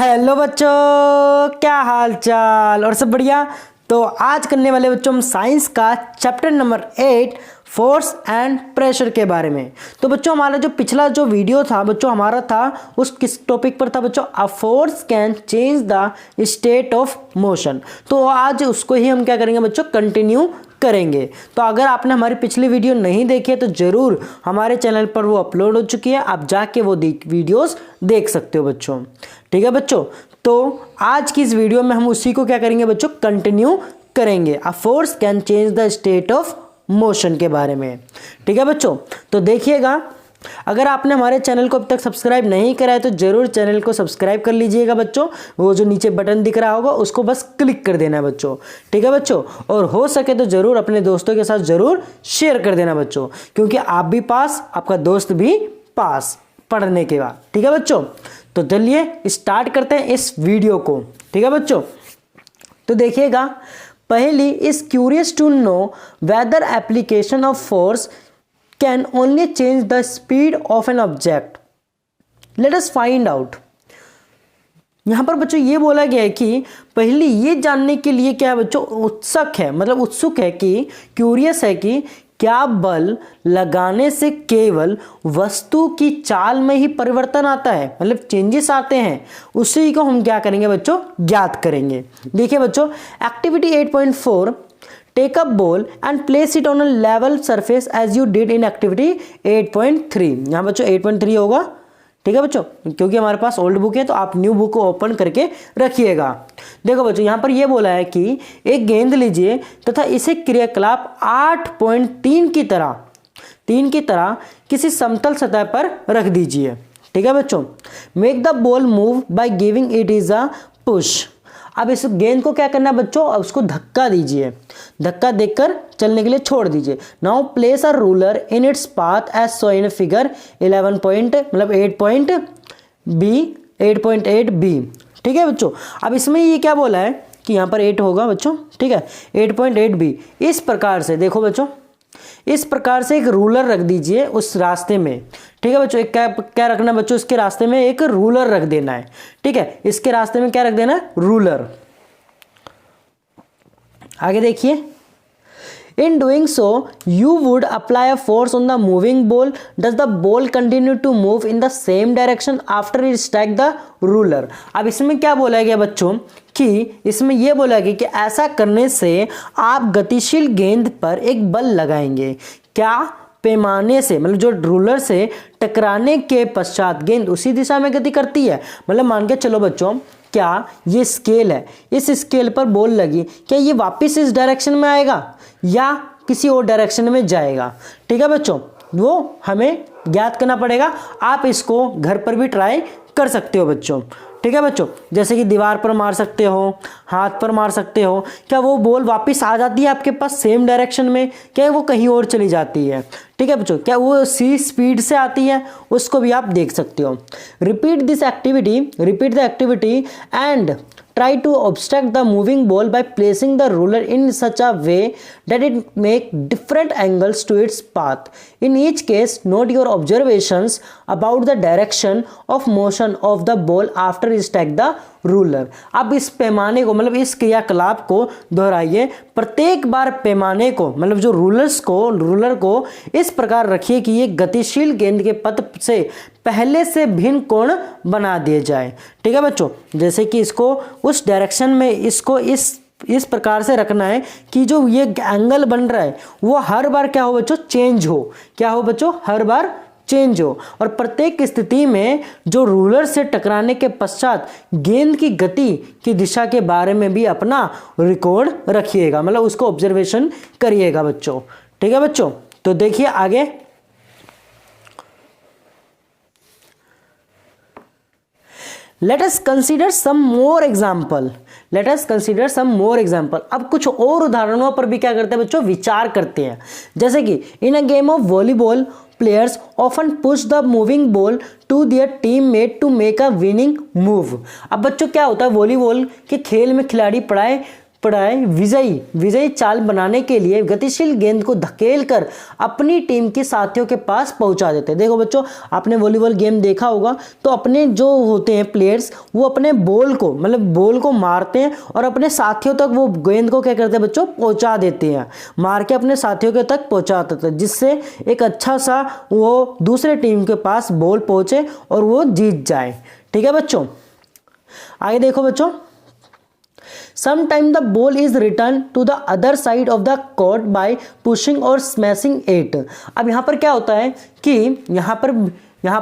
Hello बच्चों, क्या हाल चाल और सब बढ़िया। तो आज करने वाले बच्चों हम साइंस का chapter number 8 force and pressure के बारे में। तो बच्चों हमारा जो पिछला जो वीडियो था बच्चों हमारा था उस किस टॉपिक पर था बच्चों, a force can change the state of motion. तो आज उसको ही हम क्या करेंगे बच्चों, कंटिन्यू करेंगे। तो अगर आपने हमारी पिछली वीडियो नहीं देखी है तो जरूर हमारे चैनल पर वो अपलोड हो चुकी है, आप जाके वो वीडियोस देख सकते हो बच्चों। ठीक है बच्चों, तो आज की इस वीडियो में हम उसी को क्या करेंगे बच्चों, कंटिन्यू करेंगे, a force can change the state of motion के बारे में। ठीक है बच्चों, तो देखिएगा, अगर आपने हमारे चैनल को अब तक सब्सक्राइब नहीं करा है तो जरूर चैनल को सब्सक्राइब कर लीजिएगा बच्चों। वो जो नीचे बटन दिख रहा होगा उसको बस क्लिक कर देना है बच्चों। ठीक है बच्चों, और हो सके तो जरूर अपने दोस्तों के साथ जरूर शेयर कर देना बच्चों, क्योंकि आप भी पास, आपका दोस्त भी पास पढ़ने के बाद। ठीक है बच्चों, तो चलिए स्टार्ट करते हैं इस वीडियो को। ठीक है बच्चों, तो देखिएगा, पहली is curious to know whether application of force can only change the speed of an object, let us find out. यहां पर बच्चों ये बोला गया है कि पहली ये जानने के लिए क्या है बच्चों, उत्सुक है कि क्यूरियस है कि क्या बल लगाने से केवल वस्तु की चाल में ही परिवर्तन आता है, मतलब चेंजेस आते हैं, उसी को हम क्या करेंगे बच्चों, ज्ञात करेंगे। देखिए बच्चों, activity 8.4, take a ball and place it on a level surface as you did in activity 8.3। यहां बच्चों 8.3 होगा। ठीक है बच्चों, क्योंकि हमारे पास ओल्ड बुक है तो आप न्यू बुक को ओपन करके रखिएगा। देखो बच्चों, यहां पर यह बोला है कि एक गेंद लीजिए तथा इसे क्रियाकलाप 8.3 की तरह किसी समतल सतह पर रख दीजिए। ठीक है बच्चों, make the ball move by giving it is a push. अब इस गेंद को क्या करना है बच्चों, अब उसको धक्का दीजिए, धक्का देकर चलने के लिए छोड़ दीजिए। Now place a ruler in its path as so in figure 8.8 B. ठीक है बच्चों, अब इसमें ये क्या बोला है कि यहाँ पर 8 होगा बच्चों। ठीक है, 8.8 बी। इस प्रकार से देखो बच्चों, इस प्रकार से एक रूलर रख दीजिए उस रास्ते में। ठीक है बच्चों, एक क्या रखना है बच्चों, इसके रास्ते में एक रूलर रख देना है। ठीक है, इसके रास्ते में क्या रख देना है, रूलर। आगे देखिए, in doing so you would apply a force on the moving ball. Does the ball continue to move in the same direction after it strike the ruler? अब इसमें क्या बोला गया बच्चों कि इसमें यह बोला गया कि ऐसा करने से आप गतिशील गेंद पर एक बल लगाएंगे, क्या पैमाने से, मतलब जो रूलर से टकराने के पश्चात गेंद उसी दिशा में गति करती है। मतलब मान के चलो बच्चों, क्या ये स्केल है, इस स्केल पर बॉल लगी, क्या ये वापस इस डायरेक्शन में आएगा या किसी और डायरेक्शन में जाएगा। ठीक है बच्चों, वो हमें ज्ञात करना पड़ेगा। आप इसको घर पर भी ट्राई कर सकते हो बच्चों। ठीक है बच्चों, जैसे कि दीवार पर मार सकते हो, हाथ पर मार सकते हो, क्या वो बॉल वापस आ जाती है आपके पास सेम डायरेक्शन में, क्या वो कहीं और चली जाती है। ठीक है बच्चों, क्या वो सी स्पीड से आती है, उसको भी आप देख सकते हो। Repeat the activity and try to obstruct the moving ball by placing the ruler in such a way that it make different angles to its path. In each case, note your observations about the direction of motion of the ball after it strike the ruler. अब इस पैमाने को, मतलब इस क्रियाकलाप को दोहराइए, प्रत्येक बार पैमाने को, मतलब जो रूलर को इस प्रकार रखिए कि ये गतिशील गेंद के पथ से पहले से भिन्न कोण बना दिए जाए। ठीक है बच्चों, जैसे कि इसको उस डायरेक्शन में इसको इस प्रकार से रखना है कि जो ये एंगल बन रहा है वो हर बार क्या हो बच्चों, चेंज हो। क्या हो बच्चों, हर बार चेंज हो। और प्रत्येक स्थिति में जो रूलर से टकराने के पश्चात गेंद की गति की दिशा के बारे में भी अपना रिकॉर्ड रखिएगा, मतलब उसको ऑब्जर्वेशन करिएगा बच्चों। ठीक है बच्चों, तो देखिए आगे, Let us consider some more example. अब कुछ और उदाहरणों पर भी क्या करते हैं बच्चों, विचार करते हैं। जैसे कि in a game of volleyball players often push the moving ball to their teammate to make a winning move. अब बच्चों क्या होता है, वॉलीबॉल के खेल में खिलाड़ी पड़ाए विजयी चाल बनाने के लिए गतिशील गेंद को धकेलकर अपनी टीम के साथियों के पास पहुंचा देते हैं। देखो बच्चों, आपने वॉलीबॉल गेम देखा होगा, तो अपने जो होते हैं प्लेयर्स, वो अपने बॉल को मारते हैं और अपने साथियों तक वो गेंद को क्या करते हैं बच्चों, पहुंचा देते हैं, मार के अपने साथियों के तक पहुंचा देते हैं, जिससे एक अच्छा सा वो दूसरे टीम के पास बॉल पहुंचे और वो जीत जाए। ठीक है बच्चों, आगे देखो बच्चों, Sometimes the ball is returned to the other side of the court by pushing or smashing it। अब यहाँ पर क्या होता है कि यहाँ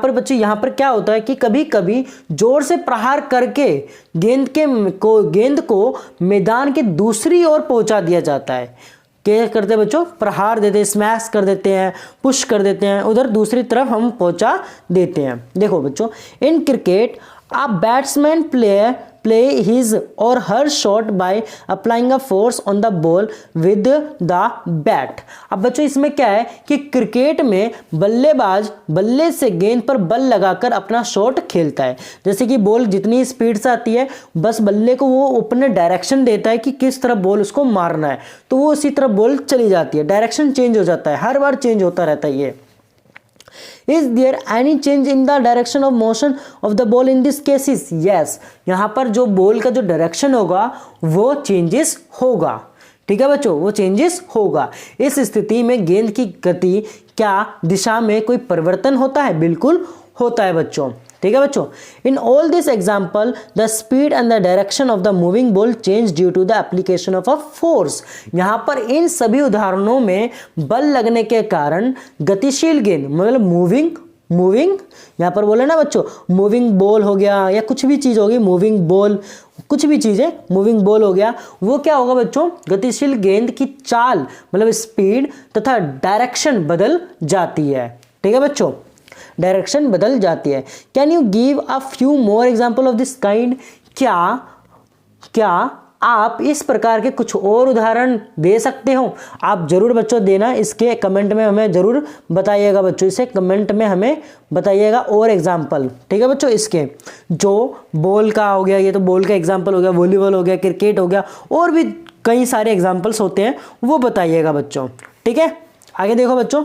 पर बच्चे यहाँ पर क्या होता है कि कभी कभी जोर से प्रहार करके गेंद को मैदान के दूसरी ओर पहुंचा दिया जाता है। क्या करते हैं बच्चों, प्रहार देते हैं, स्मैश कर देते हैं, पुश कर देते हैं, उधर दूसरी तरफ हम पहुंचा देते हैं। देखो बच्चों, in cricket a batsman play his or her shot by applying a force on the ball with the bat। अब बच्चों इसमें क्या है कि क्रिकेट में बल्लेबाज बल्ले से गेंद पर बल लगाकर अपना शॉट खेलता है। जैसे कि बॉल जितनी स्पीड से आती है, बस बल्ले को वो अपने डायरेक्शन देता है कि किस तरफ बॉल उसको मारना है, तो वो उसी तरफ बॉल चली जाती है, डायरेक्शन चेंज हो जाता है, हर बार चेंज होता रहता है ये। Is there any change in the direction of motion of the ball in this cases? Yes, यहाँ पर जो बॉल का जो डायरेक्शन होगा वो चेंजेस होगा। ठीक है बच्चों, वो चेंजेस होगा। इस स्थिति में गेंद की गति क्या दिशा में कोई परिवर्तन होता है? बिल्कुल होता है बच्चों। ठीक है बच्चों, in all this example the speed and the direction of the moving ball change due to the application of a force. यहाँ पर इन सभी उदाहरणों में बल लगने के कारण गतिशील गेंद मतलब मूविंग यहाँ पर बोले ना बच्चों, मूविंग बॉल हो गया या कुछ भी चीज होगी, मूविंग बॉल कुछ भी चीज है, मूविंग बॉल हो गया, वो क्या होगा बच्चों, गतिशील गेंद की चाल मतलब स्पीड तथा डायरेक्शन बदल जाती है। ठीक है बच्चों, डायरेक्शन बदल जाती है। Can you give a few more example of this kind? क्या आप इस प्रकार के कुछ और उदाहरण दे सकते हो? आप जरूर बच्चों देना, इसके कमेंट में हमें जरूर बताइएगा बच्चों, इसे कमेंट में हमें बताइएगा और एग्जाम्पल। ठीक है बच्चों, इसके जो बॉल का हो गया, ये तो बॉल का एग्जाम्पल हो गया, वॉलीबॉल हो गया, क्रिकेट हो गया, और भी कई सारे एग्जाम्पल्स होते हैं, वो बताइएगा बच्चों। ठीक है, आगे देखो बच्चों,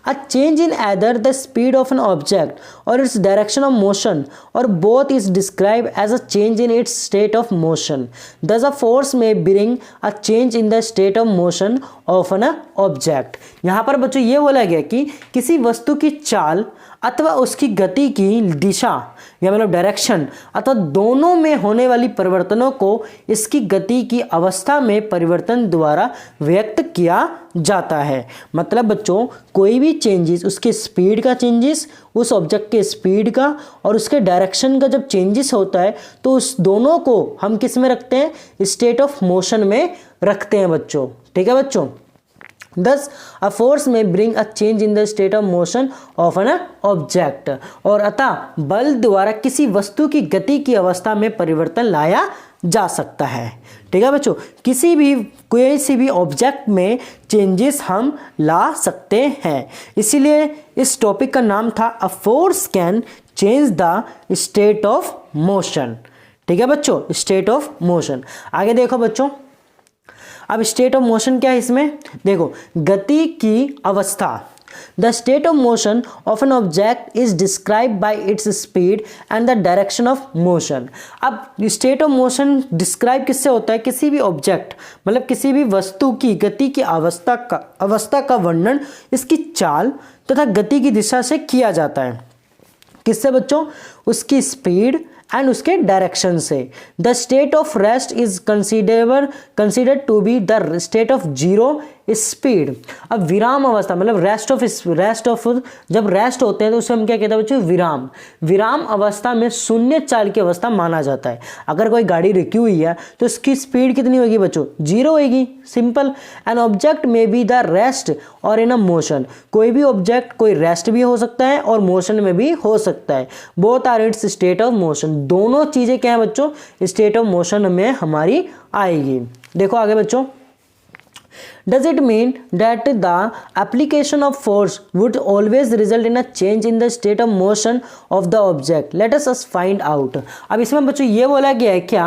a change in either the speed of an object or its direction of motion or both is described as a change in its state of motion. Thus a force may bring a change in the state of motion of an object। यहाँ पर बच्चों ये बोला गया कि किसी वस्तु की चाल अथवा उसकी गति की दिशा या मतलब डायरेक्शन अथवा दोनों में होने वाली परिवर्तनों को इसकी गति की अवस्था में परिवर्तन द्वारा व्यक्त किया जाता है। मतलब बच्चों कोई भी चेंजेस, उसके स्पीड का चेंजेस, उस ऑब्जेक्ट के स्पीड का और उसके डायरेक्शन का जब चेंजेस होता है तो उस दोनों को हम किस में रखते हैं? स्टेट ऑफ मोशन में रखते हैं बच्चों। ठीक है बच्चों, Thus, a force may bring a change in the state of motion of an object। और अतः बल द्वारा किसी वस्तु की गति की अवस्था में परिवर्तन लाया जा सकता है। ठीक है बच्चों, किसी भी ऑब्जेक्ट में चेंजेस हम ला सकते हैं। इसीलिए इस टॉपिक का नाम था a force can change the state of motion. ठीक है बच्चों, स्टेट ऑफ मोशन। आगे देखो बच्चों, अब स्टेट ऑफ मोशन क्या है इसमें? देखो, गति की अवस्था। The state of motion of an object is describe by its speed and the direction of motion. अब स्टेट ऑफ मोशन डिस्क्राइब किससे होता है? किसी भी ऑब्जेक्ट मतलब किसी भी वस्तु की गति की अवस्था का वर्णन इसकी चाल तथा गति की दिशा से किया जाता है। किससे बच्चों? उसकी स्पीड एंड उसके डायरेक्शन से। The state of rest is considered to be the state of zero speed. अब विराम अवस्था मतलब रेस्ट ऑफ जब रेस्ट होते हैं तो उसे हम क्या कहते हैं बच्चों? विराम अवस्था में शून्य चाल की अवस्था माना जाता है। अगर कोई गाड़ी रुकी हुई है तो उसकी स्पीड कितनी होगी बच्चों? जीरो होगी, सिंपल। एन ऑब्जेक्ट में बी द रेस्ट और इन अ मोशन। कोई भी ऑब्जेक्ट कोई रेस्ट भी हो सकता है और मोशन में भी हो सकता है। Both are its state of motion. दोनों चीजें क्या है बच्चों? स्टेट ऑफ मोशन में हमारी आएगी। देखो आगे बच्चों, Does it mean that the application of force would always result in a change in the state of motion of the object? Let us find out। अब इसमें बच्चों ये बोला गया है क्या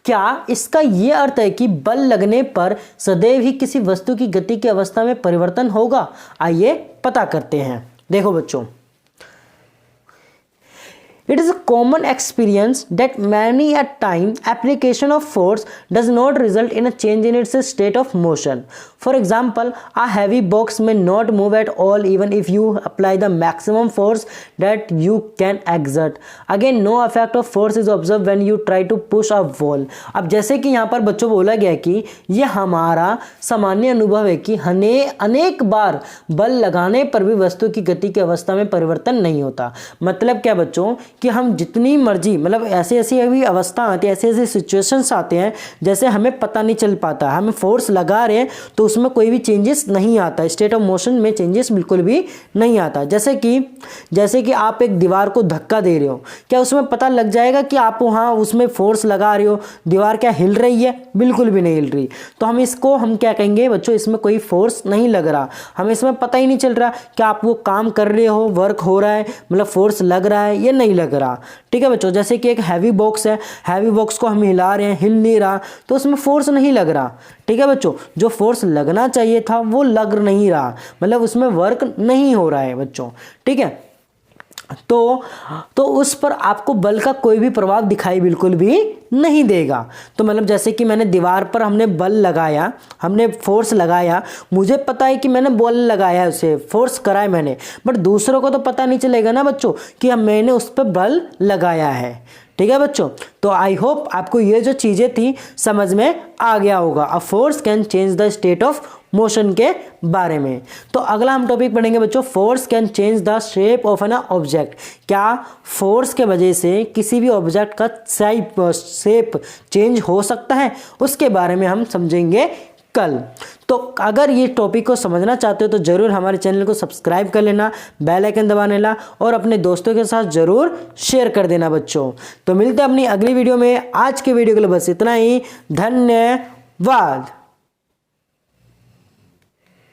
क्या इसका ये अर्थ है कि बल लगने पर सदैव ही किसी वस्तु की गति की अवस्था में परिवर्तन होगा? आइए पता करते हैं। देखो बच्चों, it is a common experience that many a time application of force does not result in a change in its state of motion. For example, a heavy box may not move at all even if you apply the maximum force that you can exert. Again, no effect of force is observed when you try to push a wall. अब जैसे कि यहाँ पर बच्चों बोला गया कि ये हमारा सामान्य अनुभव है कि अनेक बार बल लगाने पर भी वस्तु की गति की अवस्था में परिवर्तन नहीं होता। मतलब क्या बच्चों कि हम जितनी मर्जी, मतलब ऐसी अभी अवस्था आती है, ऐसे सिचुएशंस आते हैं जैसे हमें पता नहीं चल पाता, हमें फोर्स लगा रहे हैं तो उसमें कोई भी चेंजेस नहीं आता, स्टेट ऑफ मोशन में चेंजेस बिल्कुल भी नहीं आता। जैसे कि आप एक दीवार को धक्का दे रहे हो, क्या उसमें पता लग जाएगा कि आप वहाँ उसमें फोर्स लगा रहे हो, दीवार क्या हिल रही है? बिल्कुल भी नहीं हिल रही। तो हम क्या कहेंगे बच्चों, इसमें कोई फोर्स नहीं लग रहा, हमें इसमें पता ही नहीं चल रहा कि आप वो काम कर रहे हो, वर्क हो रहा है, मतलब फोर्स लग रहा है या नहीं लग रहा। ठीक है बच्चों, जैसे कि एक हैवी बॉक्स है, हैवी बॉक्स को हम हिला रहे हैं, हिल नहीं रहा तो उसमें फोर्स नहीं लग रहा। ठीक है बच्चों, जो फोर्स लगना चाहिए था वो लग नहीं रहा, मतलब उसमें वर्क नहीं हो रहा है बच्चों। ठीक है, तो उस पर आपको बल का कोई भी प्रभाव दिखाई बिल्कुल भी नहीं देगा। तो मतलब जैसे कि मैंने दीवार पर हमने बल लगाया, हमने फोर्स लगाया, मुझे पता है कि मैंने बल लगाया, उसे फोर्स करा है मैंने, बट दूसरों को तो पता नहीं चलेगा ना बच्चों कि मैंने उस पर बल लगाया है। ठीक है बच्चों, तो आई होप आपको ये जो चीज़ें थी समझ में आ गया होगा a force can change the state of motion के बारे में। तो अगला हम टॉपिक पढ़ेंगे बच्चों, force can change the shape of an object. क्या फोर्स के वजह से किसी भी ऑब्जेक्ट का शेप चेंज हो सकता है? उसके बारे में हम समझेंगे कल। तो अगर ये टॉपिक को समझना चाहते हो तो ज़रूर हमारे चैनल को सब्सक्राइब कर लेना, बेल आइकन दबा लेना और अपने दोस्तों के साथ ज़रूर शेयर कर देना बच्चों। तो मिलते हैं अपनी अगली वीडियो में। आज के वीडियो के लिए बस इतना ही, धन्यवाद।